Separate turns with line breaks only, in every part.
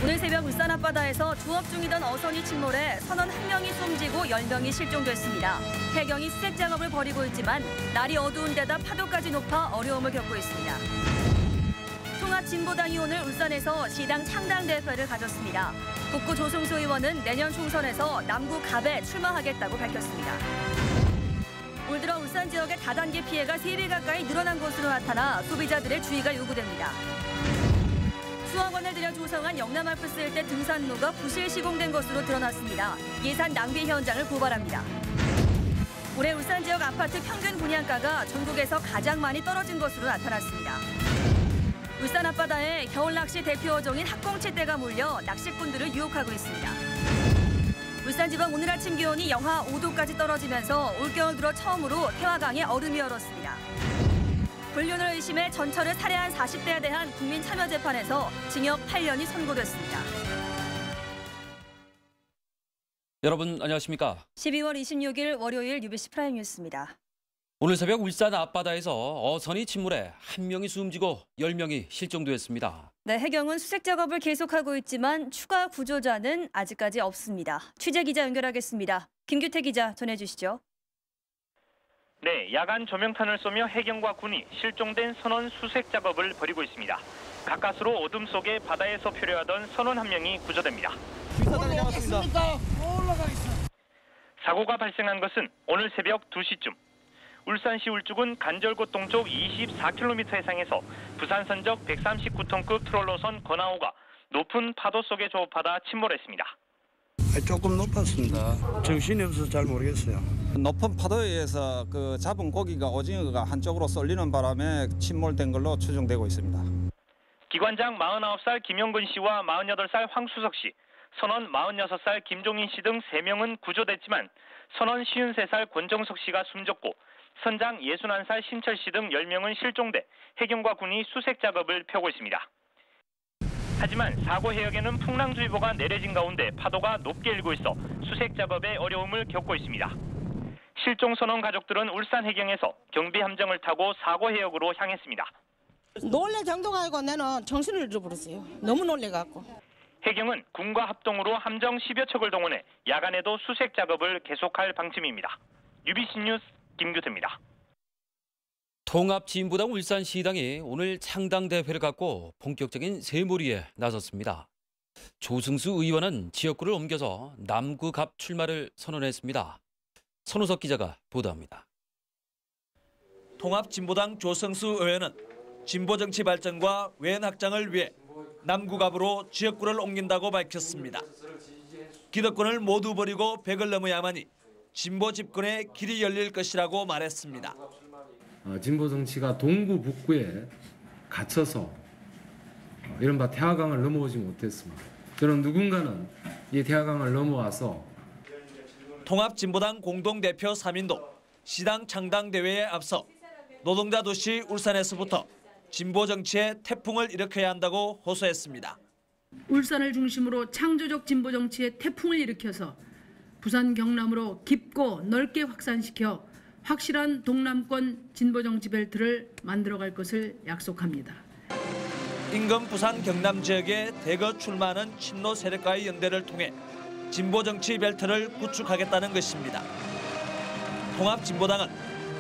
오늘 새벽 울산 앞바다에서 조업 중이던 어선이 침몰해 선원 1명이 숨지고 10명이 실종됐습니다. 해경이 수색 작업을 벌이고 있지만 날이 어두운 데다 파도까지 높아 어려움을 겪고 있습니다. 통합진보당이 오늘 울산에서 시당 창당대회를 가졌습니다. 북구 조승수 의원은 내년 총선에서 남구 갑에 출마하겠다고 밝혔습니다. 올 들어 울산 지역의 다단계 피해가 3배 가까이 늘어난 것으로 나타나 소비자들의 주의가 요구됩니다. 수억 원을 들여 조성한 영남알프스 일대 등산로가 부실 시공된 것으로 드러났습니다. 예산 낭비 현장을 고발합니다. 올해 울산 지역 아파트 평균 분양가가 전국에서 가장 많이 떨어진 것으로 나타났습니다. 울산 앞바다에 겨울 낚시 대표 어종인 학꽁치떼가 몰려 낚시꾼들을 유혹하고 있습니다. 울산지방 오늘 아침 기온이 영하 5도까지 떨어지면서 올겨울 들어 처음으로 태화강에 얼음이 얼었습니다. 불륜을 의심해 전처를 살해한 40대에 대한 국민참여재판에서 징역 8년이 선고됐습니다.
여러분 안녕하십니까?
12월 26일 월요일 UBC 프라임 뉴스입니다.
오늘 새벽 울산 앞바다에서 어선이 침몰해 1명이 숨지고 10명이 실종됐습니다.
네, 해경은 수색 작업을 계속하고 있지만 추가 구조자는 아직까지 없습니다. 취재 기자 연결하겠습니다. 김규태 기자 전해주시죠.
네, 야간 조명탄을 쏘며 해경과 군이 실종된 선원 수색 작업을 벌이고 있습니다. 가까스로 어둠 속에 바다에서 표류하던 선원 1명이 구조됩니다. 사고가 발생한 것은 오늘 새벽 2시쯤. 울산시 울주군 간절곶 동쪽 24km 해상에서 부산 선적 139톤급 트롤러선 건하호가 높은 파도 속에 조업하다 침몰했습니다.
조금 높았습니다. 정신이 없어서 잘 모르겠어요.
높은 파도에 의해서 잡은 고기가 오징어가 한쪽으로 쏠리는 바람에 침몰된 걸로 추정되고 있습니다.
기관장 49살 김영근 씨와 48살 황수석 씨, 선원 46살 김종인 씨 등 3명은 구조됐지만 선원 53살 권정석 씨가 숨졌고 선장 61살 신철 씨 등 10명은 실종돼 해경과 군이 수색 작업을 펴고 있습니다. 하지만 사고 해역에는 풍랑주의보가 내려진 가운데 파도가 높게 일고 있어 수색 작업에 어려움을 겪고 있습니다. 실종 선원 가족들은 울산 해경에서 경비 함정을 타고 사고 해역으로 향했습니다.
놀래 정도가 아니고 나는 정신을 잃어버렸어요. 너무 놀래갖고.
해경은 군과 합동으로 함정 10여 척을 동원해 야간에도 수색 작업을 계속할 방침입니다. UBC 뉴스 김규태입니다.
통합진보당 울산시당이 오늘 창당대회를 갖고 본격적인 새몰이에 나섰습니다. 조승수 의원은 지역구를 옮겨서 남구 갑 출마를 선언했습니다. 선우석 기자가 보도합니다.
통합진보당 조승수 의원은 진보정치 발전과 외연 확장을 위해 남구갑으로 지역구를 옮긴다고 밝혔습니다. 기득권을 모두 버리고 100을 넘어야만이 진보 집권의 길이 열릴 것이라고 말했습니다.
진보 정치가 동구 북구에 갇혀서 이른바 태화강을 넘어오지 못했습니다. 저는 누군가는 이 태화강을 넘어와서
통합진보당 공동대표 3인도 시당 창당대회에 앞서 노동자 도시 울산에서부터 진보 정치의 태풍을 일으켜야 한다고 호소했습니다.
울산을 중심으로 창조적 진보 정치의 태풍을 일으켜서 부산 경남으로 깊고 넓게 확산시켜 확실한 동남권 진보 정치 벨트를 만들어갈 것을 약속합니다.
인근 부산 경남 지역에 대거 출마하는 친노 세력과의 연대를 통해 진보 정치 벨트를 구축하겠다는 것입니다. 통합진보당은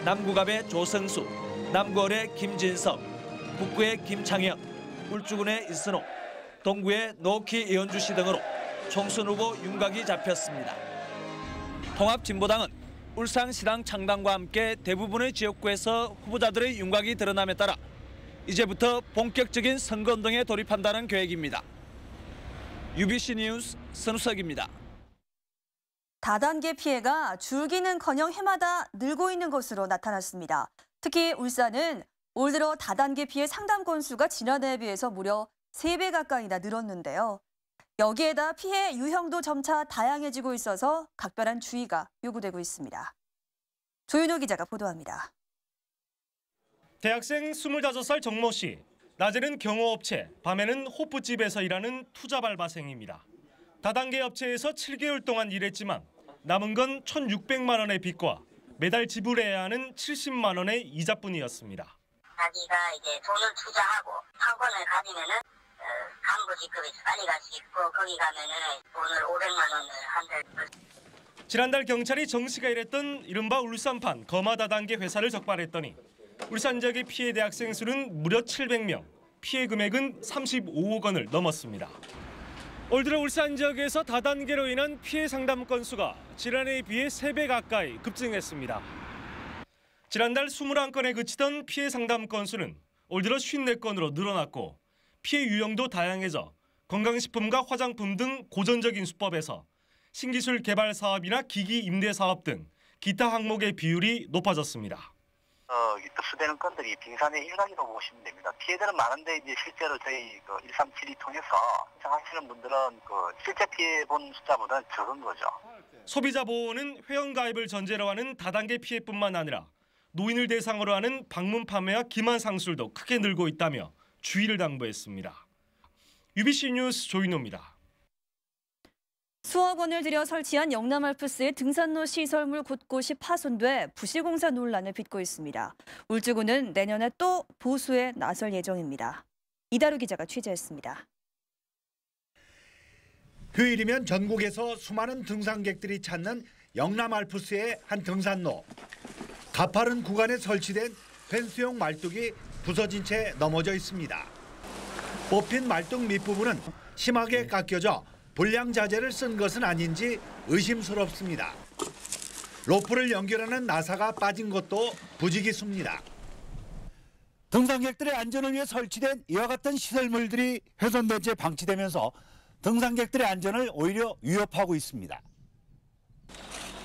남구갑의 조성수, 남구을의 김진석, 북구의 김창현, 울주군의 이순호, 동구의 노키 이현주 씨 등으로 총선 후보 윤곽이 잡혔습니다. 통합진보당은 울산시당 창당과 함께 대부분의 지역구에서 후보자들의 윤곽이 드러남에 따라 이제부터 본격적인 선거운동에 돌입한다는 계획입니다. UBC 뉴스 선우석입니다.
다단계 피해가 줄기는커녕 해마다 늘고 있는 것으로 나타났습니다. 특히 울산은 올 들어 다단계 피해 상담 건수가 지난해에 비해서 무려 3배 가까이나 늘었는데요. 여기에다 피해 유형도 점차 다양해지고 있어서 각별한 주의가 요구되고 있습니다. 조윤호 기자가 보도합니다.
대학생 25살 정모 씨. 낮에는 경호업체, 밤에는 호프집에서 일하는 투잡알바생입니다. 다단계 업체에서 7개월 동안 일했지만 남은 건 1,600만 원의 빚과 매달 지불해야 하는 70만 원의 이자뿐이었습니다.
자기가 이제 돈을 투자하고 학원을 가지면은 간부 직급에서 빨리 갈 수 있고 거기 가면은 오늘 500만 원을 한 달.
지난달 경찰이 정 씨가 일했던 이른바 울산판 거마 다단계 회사를 적발했더니 울산 지역의 피해 대학생 수는 무려 700명, 피해 금액은 35억 원을 넘었습니다. 올 들어 울산 지역에서 다단계로 인한 피해 상담 건수가 지난해에 비해 3배 가까이 급증했습니다. 지난달 21건에 그치던 피해 상담 건수는 올 들어 54건으로 늘어났고 피해 유형도 다양해져 건강식품과 화장품 등 고전적인 수법에서 신기술 개발 사업이나 기기 임대 사업 등 기타 항목의 비율이 높아졌습니다.
접수되는 건들이 빙산의 일각이라고 보시면 됩니다. 피해들은 많은데 이제 실제로 저희 1372 통해서 신청하시는 분들은 실제 피해 본 숫자보다는 적은 거죠.
소비자 보호는 회원 가입을 전제로 하는 다단계 피해뿐만 아니라 노인을 대상으로 하는 방문 판매와 기만 상술도 크게 늘고 있다며 주의를 당부했습니다. UBC 뉴스 조인호입니다.
수억 원을 들여 설치한 영남알프스의 등산로 시설물 곳곳이 파손돼 부실공사 논란을 빚고 있습니다. 울주군은 내년에 또 보수에 나설 예정입니다. 이다루 기자가 취재했습니다.
휴일이면 전국에서 수많은 등산객들이 찾는 영남알프스의 한 등산로. 가파른 구간에 설치된 펜스용 말뚝이 부서진 채 넘어져 있습니다. 뽑힌 말뚝 밑부분은 심하게 깎여져 불량 자재를 쓴 것은 아닌지 의심스럽습니다. 로프를 연결하는 나사가 빠진 것도 부지기수입니다. 등산객들의 안전을 위해 설치된 이와 같은 시설물들이 훼손된 채 방치되면서 등산객들의 안전을 오히려 위협하고 있습니다.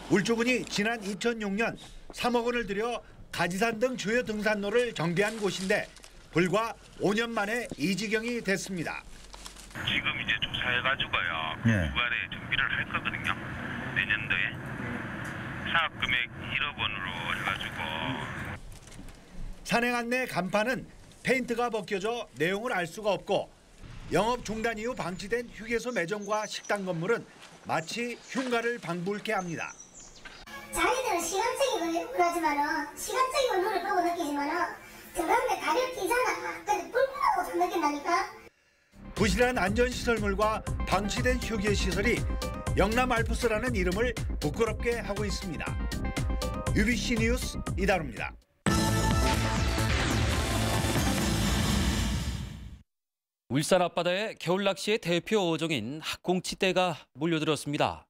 울주군이 지난 2006년 3억 원을 들여 가지산 등 주요 등산로를 정비한 곳인데 불과 5년 만에 이 지경이 됐습니다.
지금 이제 조사해가지고요. 구간에 정비를 할 거거든요. 내년도에 사업 금액 1억 원으로 해가지고.
산행 안내 간판은 페인트가 벗겨져 내용을 알 수가 없고 영업 중단 이후 방치된 휴게소 매점과 식당 건물은 마치 흉가를 방불케 합니다.
자기들은 시간적인 걸 하지만은 시간적인 얼굴을 보고 느끼지만은 등산로에 다리를 끼잖아. 근데 불편하고 좀 느낀다니까.
부실한 안전시설물과 방치된 휴게시설이 영남알프스라는 이름을 부끄럽게 하고 있습니다. UBC 뉴스 이다루입니다.
울산 앞바다에 겨울 낚시의 대표 어종인 학꽁치떼가 몰려들었습니다.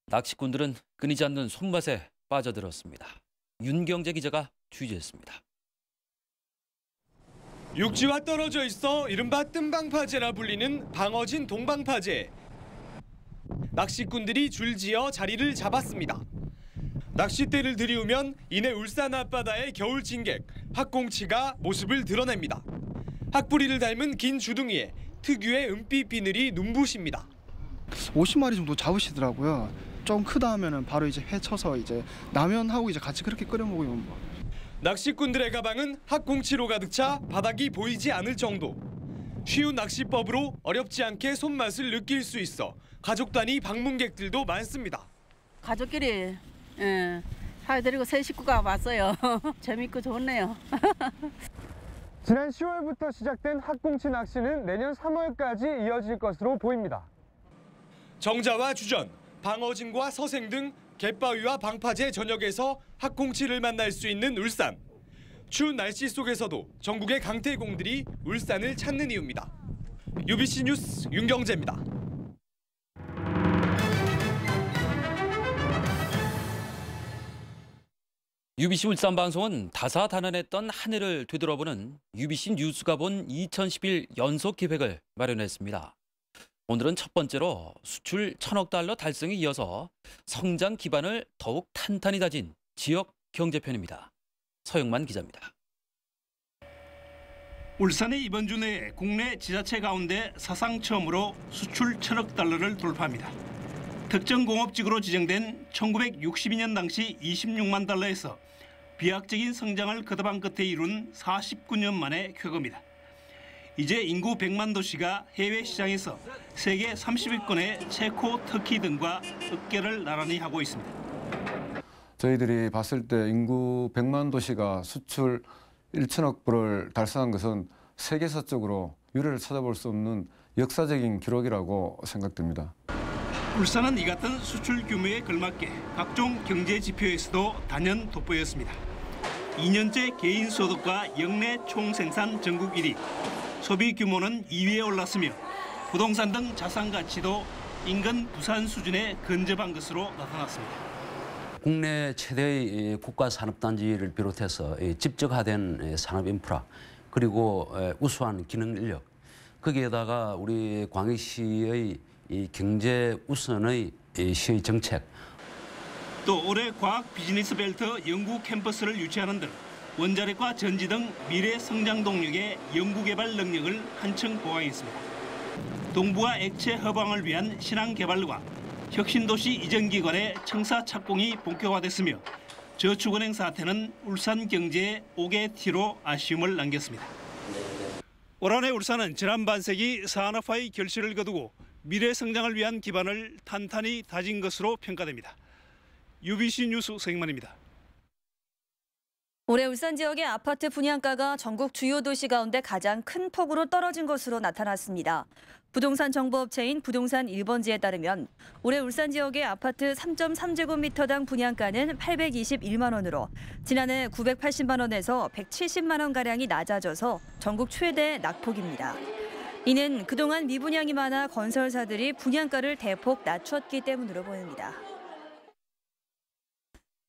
낚시꾼들은 끊이지 않는 손맛에 빠져들었습니다. 윤경재 기자가 취재했습니다.
육지와 떨어져 있어 이른바 뜸방파제라 불리는 방어진 동방파제. 낚시꾼들이 줄지어 자리를 잡았습니다. 낚싯대를 들이우면 이내 울산 앞바다의 겨울 진객 학꽁치가 모습을 드러냅니다. 학부리를 닮은 긴 주둥이에 특유의 은빛 비늘이 눈부십니다.
50마리 정도 잡으시더라고요. 좀 크다 하면은 바로 이제 회 쳐서 이제 라면하고 이제 같이 그렇게 끓여 먹으면 뭐.
낚시꾼들의 가방은 학꽁치로 가득 차 바닥이 보이지 않을 정도. 쉬운 낚시법으로 어렵지 않게 손맛을 느낄 수 있어 가족 단위 방문객들도 많습니다.
가족끼리 사회드리고 새 식구가 왔어요. 재밌고 좋네요.
지난 10월부터 시작된 학꽁치 낚시는 내년 3월까지 이어질 것으로 보입니다.
정자와 주전, 방어진과 서생 등 갯바위와 방파제 전역에서 학꽁치를 만날 수 있는 울산. 추운 날씨 속에서도 전국의 강태공들이 울산을 찾는 이유입니다. UBC 뉴스 윤경재입니다.
UBC 울산 방송은 다사다난했던 한 해를 되돌아보는 UBC 뉴스가 본 2011 연속 기획을 마련했습니다. 오늘은 첫 번째로 수출 1,000억 달러 달성에 이어서 성장 기반을 더욱 탄탄히 다진 지역 경제편입니다. 서영만 기자입니다.
울산이 이번 주 내에 국내 지자체 가운데 사상 처음으로 수출 1,000억 달러를 돌파합니다. 특정 공업지구로 지정된 1962년 당시 26만 달러에서 비약적인 성장을 거듭한 끝에 이룬 49년 만의 쾌거입니다. 이제 인구 100만 도시가 해외 시장에서 세계 30위권의 체코, 터키 등과 어깨를 나란히 하고 있습니다.
저희들이 봤을 때 인구 100만 도시가 수출 1,000억 불을 달성한 것은 세계사적으로 유례를 찾아볼 수 없는 역사적인 기록이라고 생각됩니다.
울산은 이 같은 수출 규모에 걸맞게 각종 경제 지표에서도 단연 돋보였습니다. 2년째 개인 소득과 역내 총생산 전국 1위, 소비 규모는 2위에 올랐으며 부동산 등 자산 가치도 인근 부산 수준에 근접한 것으로 나타났습니다.
국내 최대의 국가산업단지를 비롯해서 집적화된 산업인프라 그리고 우수한 기능 인력 거기에다가 우리 광역시의 경제 우선의 시의 정책
또 올해 과학 비즈니스 벨트 연구 캠퍼스를 유치하는 등 원자력과 전지 등 미래 성장 동력의 연구개발 능력을 한층 보강했습니다. 동부와 액체 허방을 위한 신항 개발과 혁신도시 이전기관의 청사 착공이 본격화됐으며 저축은행 사태는 울산 경제의 5개 T로 아쉬움을 남겼습니다. 올 한해 울산은 지난 반세기 산업화의 결실을 거두고 미래 성장을 위한 기반을 탄탄히 다진 것으로 평가됩니다. UBC 뉴스 서영만입니다.
올해 울산 지역의 아파트 분양가가 전국 주요 도시 가운데 가장 큰 폭으로 떨어진 것으로 나타났습니다. 부동산 정보업체인 부동산 1번지에 따르면 올해 울산 지역의 아파트 3.3제곱미터당 분양가는 821만 원으로 지난해 980만 원에서 170만 원가량이 낮아져서 전국 최대 낙폭입니다. 이는 그동안 미분양이 많아 건설사들이 분양가를 대폭 낮췄기 때문으로 보입니다.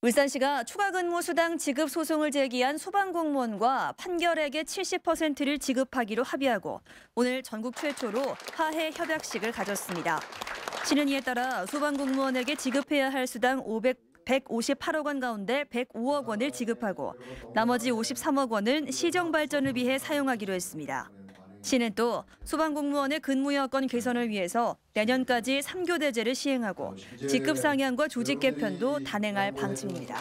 울산시가 추가근무 수당 지급 소송을 제기한 소방공무원과 판결액의 70%를 지급하기로 합의하고 오늘 전국 최초로 화해 협약식을 가졌습니다. 시는 이에 따라 소방공무원에게 지급해야 할 수당 158억 원 가운데 105억 원을 지급하고 나머지 53억 원은 시정 발전을 위해 사용하기로 했습니다. 시는 또 소방공무원의 근무 여건 개선을 위해서 내년까지 3교대제를 시행하고 직급 상향과 조직 개편도 단행할 방침입니다.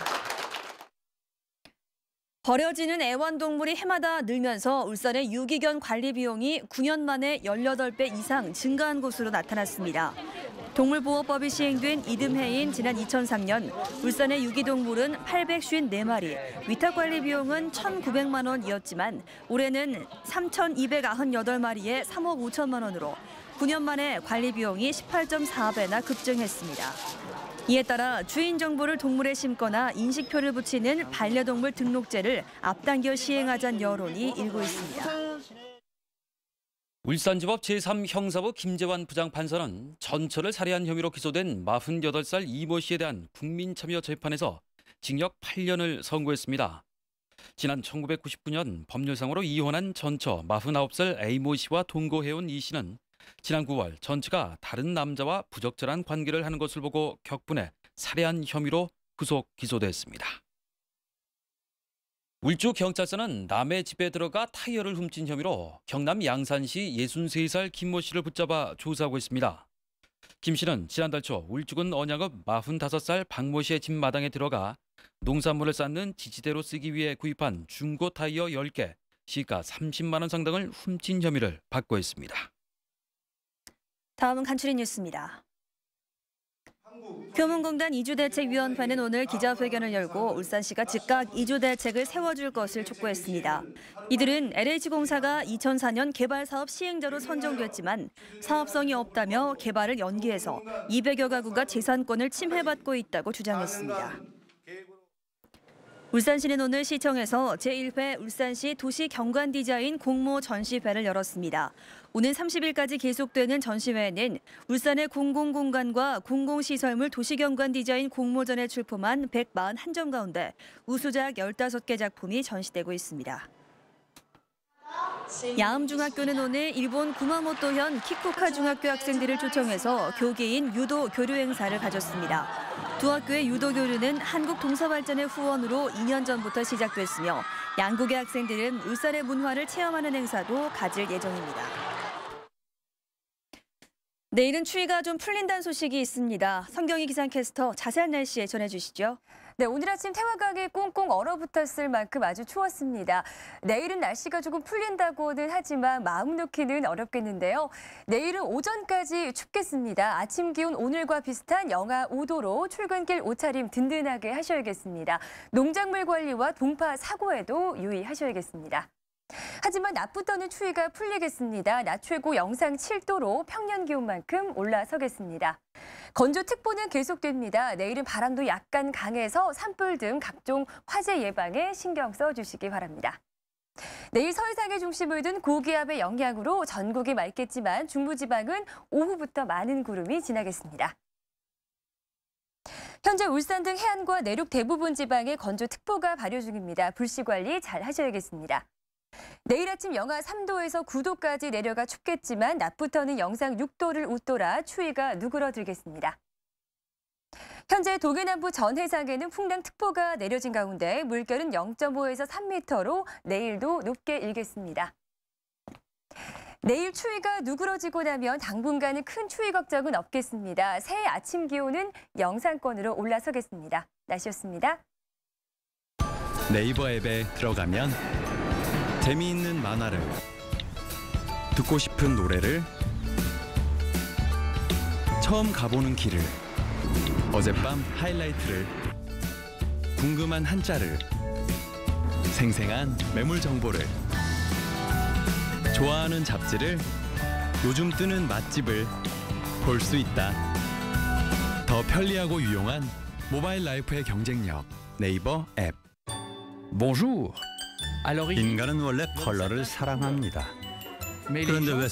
버려지는 애완동물이 해마다 늘면서 울산의 유기견 관리 비용이 9년 만에 18배 이상 증가한 것으로 나타났습니다. 동물보호법이 시행된 이듬해인 지난 2003년 울산의 유기동물은 854마리, 위탁관리 비용은 1,900만 원이었지만 올해는 3,298마리에 3억 5천만 원으로 9년 만에 관리 비용이 18.4배나 급증했습니다. 이에 따라 주인 정보를 동물에 심거나 인식표를 붙이는 반려동물 등록제를 앞당겨 시행하자는 여론이 일고 있습니다.
울산지법 제3형사부 김재환 부장판사는 전처를 살해한 혐의로 기소된 48살 이모 씨에 대한 국민참여 재판에서 징역 8년을 선고했습니다. 지난 1999년 법률상으로 이혼한 전처 49살 A모 씨와 동거해온 이 씨는 지난 9월 전처가 다른 남자와 부적절한 관계를 하는 것을 보고 격분해 살해한 혐의로 구속 기소됐습니다. 울주경찰서는 남의 집에 들어가 타이어를 훔친 혐의로 경남 양산시 63살 김모 씨를 붙잡아 조사하고 있습니다. 김 씨는 지난달 초 울주군 언양읍 45살 박모 씨의 집 마당에 들어가 농산물을 쌓는 지지대로 쓰기 위해 구입한 중고 타이어 10개, 시가 30만 원 상당을 훔친 혐의를 받고 있습니다.
다음은 간추린 뉴스입니다. 교문공단 이주대책위원회는 오늘 기자회견을 열고 울산시가 즉각 이주대책을 세워줄 것을 촉구했습니다. 이들은 LH공사가 2004년 개발사업 시행자로 선정됐지만 사업성이 없다며 개발을 연기해서 200여 가구가 재산권을 침해받고 있다고 주장했습니다. 울산시는 오늘 시청에서 제1회 울산시 도시경관디자인 공모 전시회를 열었습니다. 오는 30일까지 계속되는 전시회에는 울산의 공공공간과 공공시설물 도시경관디자인 공모전에 출품한 141점 가운데 우수작 15개 작품이 전시되고 있습니다. 야음중학교는 오늘 일본 구마모토현 키쿠카 중학교 학생들을 초청해서 교계인 유도 교류 행사를 가졌습니다. 두 학교의 유도 교류는 한국 동서발전의 후원으로 2년 전부터 시작됐으며 양국의 학생들은 울산의 문화를 체험하는 행사도 가질 예정입니다. 내일은 추위가 좀 풀린다는 소식이 있습니다. 성경희 기상캐스터 자세한 날씨 전해주시죠.
네, 오늘 아침 태화강이 꽁꽁 얼어붙었을 만큼 아주 추웠습니다. 내일은 날씨가 조금 풀린다고는 하지만 마음 놓기는 어렵겠는데요. 내일은 오전까지 춥겠습니다. 아침 기온 오늘과 비슷한 영하 5도로 출근길 옷차림 든든하게 하셔야겠습니다. 농작물 관리와 동파 사고에도 유의하셔야겠습니다. 하지만 낮부터는 추위가 풀리겠습니다. 낮 최고 영상 7도로 평년 기온만큼 올라서겠습니다. 건조특보는 계속됩니다. 내일은 바람도 약간 강해서 산불 등 각종 화재 예방에 신경 써주시기 바랍니다. 내일 서해상의 중심을 둔 고기압의 영향으로 전국이 맑겠지만 중부지방은 오후부터 많은 구름이 지나겠습니다. 현재 울산 등 해안과 내륙 대부분 지방에 건조특보가 발효 중입니다. 불씨 관리 잘 하셔야겠습니다. 내일 아침 영하 3도에서 9도까지 내려가 춥겠지만 낮부터는 영상 6도를 웃돌아 추위가 누그러들겠습니다. 현재 동해남부 전 해상에는 풍랑특보가 내려진 가운데 물결은 0.5에서 3m로 내일도 높게 일겠습니다. 내일 추위가 누그러지고 나면 당분간은 큰 추위 걱정은 없겠습니다. 새해 아침 기온은 영상권으로 올라서겠습니다. 날씨였습니다.
네이버 앱에 들어가면 재미있는 만화를, 듣고 싶은 노래를, 처음 가보는 길을, 어젯밤 하이라이트를, 궁금한 한자를, 생생한 매물 정보를, 좋아하는 잡지를, 요즘 뜨는 맛집을 볼 수 있다. 더 편리하고 유용한 모바일 라이프의 경쟁력, 네이버 앱.
Bonjour.
인간은 원래 컬러를 사랑합니다. 그런데 왜